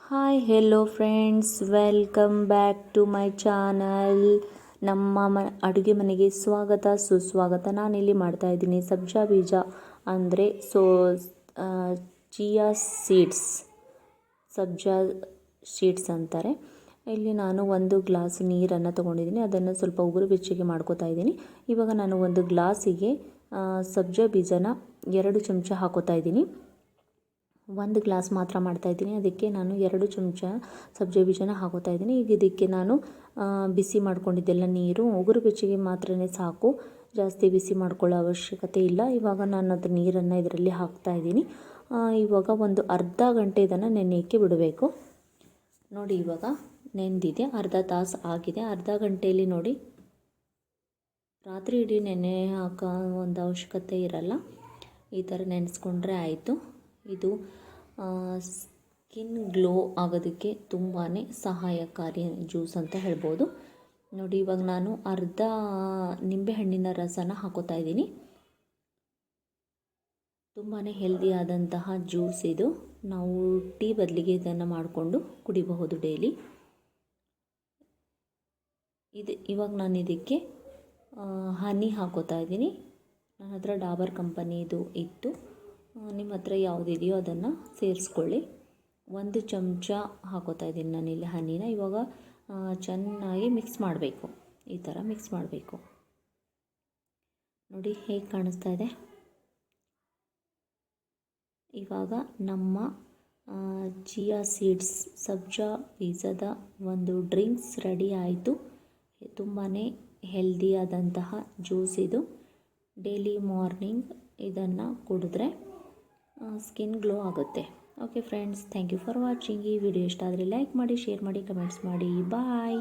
Hi hello friends, welcome back to my channel. ನಮ್ಮ ಅಡುಗೆ ಮನೆಗೆ ಸ್ವಾಗತ ಸುಸ್ವಾಗತ. ನಾನಿಲ್ಲಿ ಮಾಡ್ತಾಯಿದ್ದೀನಿ ಸಬ್ಜಾ ಬೀಜ ಅಂದರೆ ಚಿಯಾ ಸೀಡ್ಸ್, ಸಬ್ಜಾ ಸೀಡ್ಸ್ ಅಂತಾರೆ. ಇಲ್ಲಿ ನಾನು 1 ಗ್ಲಾಸ್ ನೀರನ್ನು ತೊಗೊಂಡಿದ್ದೀನಿ. ಅದನ್ನು ಸ್ವಲ್ಪ ಉಗುರು ಬೆಚ್ಚಗೆ ಮಾಡ್ಕೋತಾ ಇದ್ದೀನಿ. ಇವಾಗ ನಾನು 1 ಗ್ಲಾಸಿಗೆ ಸಬ್ಜಾ ಬೀಜನ 2 ಚಮಚ ಹಾಕೋತಾ ಇದ್ದೀನಿ. 1 ಗ್ಲಾಸ್ ಮಾತ್ರ ಮಾಡ್ತಾಯಿದ್ದೀನಿ, ಅದಕ್ಕೆ ನಾನು 2 ಚಮಚ ಸಬ್ಜಾ ಬೀಜನ ಹಾಕೋತಾ ಇದ್ದೀನಿ. ಈಗ ಇದಕ್ಕೆ ನಾನು ಬಿಸಿ ಮಾಡ್ಕೊಂಡಿದ್ದೆಲ್ಲ ನೀರು ಉಗುರು ಬೆಚ್ಚಗೆ ಮಾತ್ರನೇ ಸಾಕು, ಜಾಸ್ತಿ ಬಿಸಿ ಮಾಡ್ಕೊಳ್ಳೋ ಅವಶ್ಯಕತೆ ಇಲ್ಲ. ಇವಾಗ ನಾನು ಅದು ನೀರನ್ನು ಇದರಲ್ಲಿ ಹಾಕ್ತಾಯಿದ್ದೀನಿ. ಇವಾಗ ಒಂದು ಅರ್ಧ ಗಂಟೆ ಇದನ್ನು ನೆನೆಯೋಕ್ಕೆ ಬಿಡಬೇಕು. ನೋಡಿ, ಇವಾಗ ನೆಂದಿದೆ, ಅರ್ಧ ತಾಸು ಆಗಿದೆ. ಅರ್ಧ ಗಂಟೆಯಲ್ಲಿ ನೋಡಿ, ರಾತ್ರಿ ಇಡೀ ನೆನೆ ಹಾಕೋ ಒಂದು ಅವಶ್ಯಕತೆ ಇರಲ್ಲ. ಈ ಥರ ನೆನೆಸ್ಕೊಂಡ್ರೆ ಆಯಿತು. ಇದು ಸ್ಕಿನ್ ಗ್ಲೋ ಆಗೋದಕ್ಕೆ ತುಂಬಾ ಸಹಾಯಕಾರಿ ಜ್ಯೂಸ್ ಅಂತ ಹೇಳ್ಬೋದು. ನೋಡಿ, ಇವಾಗ ನಾನು ಅರ್ಧ ನಿಂಬೆಹಣ್ಣಿನ ರಸನ ಹಾಕೋತಾ ಇದ್ದೀನಿ. ತುಂಬಾ ಹೆಲ್ದಿ ಆದಂತಹ ಜ್ಯೂಸ್ ಇದು. ನಾವು ಟೀ ಬದಲಿಗೆ ಇದನ್ನು ಮಾಡಿಕೊಂಡು ಕುಡಿಬಹುದು ಡೈಲಿ. ಇವಾಗ ನಾನು ಇದಕ್ಕೆ ಹನಿ ಹಾಕೋತಾ ಇದ್ದೀನಿ. ನನ್ನ ಹತ್ರ ಡಾಬರ್ ಕಂಪನಿದು ಇತ್ತು, ನಿಮ್ಮ ಹತ್ರ ಯಾವುದಿದೆಯೋ ಅದನ್ನು ಸೇರಿಸ್ಕೊಳ್ಳಿ. 1 ಚಮಚ ಹಾಕೋತಾ ಇದ್ದೀನಿ ನಾನಿಲ್ಲಿ ಹನಿನ. ಇವಾಗ ಚೆನ್ನಾಗಿ ಮಿಕ್ಸ್ ಮಾಡಬೇಕು. ಈ ಥರ ಮಿಕ್ಸ್ ಮಾಡಬೇಕು. ನೋಡಿ ಹೇಗೆ ಕಾಣಿಸ್ತಾ ಇದೆ. ಇವಾಗ ನಮ್ಮ ಚಿಯಾ ಸೀಡ್ಸ್, ಸಬ್ಜಾ ಬೀಜದ ಒಂದು ಡ್ರಿಂಕ್ಸ್ ರೆಡಿ ಆಯಿತು. ತುಂಬಾ ಹೆಲ್ದಿಯಾದಂತಹ ಜ್ಯೂಸ್ ಇದು. ಡೈಲಿ ಮಾರ್ನಿಂಗ್ ಇದನ್ನು ಕುಡಿದ್ರೆ ಸ್ಕಿನ್ ಗ್ಲೋ ಆಗುತ್ತೆ. Okay friends, thank you for watching. ಈ ವಿಡಿಯೋ ಇಷ್ಟ ಆದರೆ ಲೈಕ್ ಮಾಡಿ, ಶೇರ್ ಮಾಡಿ, ಕಮೆಂಟ್ಸ್ ಮಾಡಿ. ಬಾಯ್.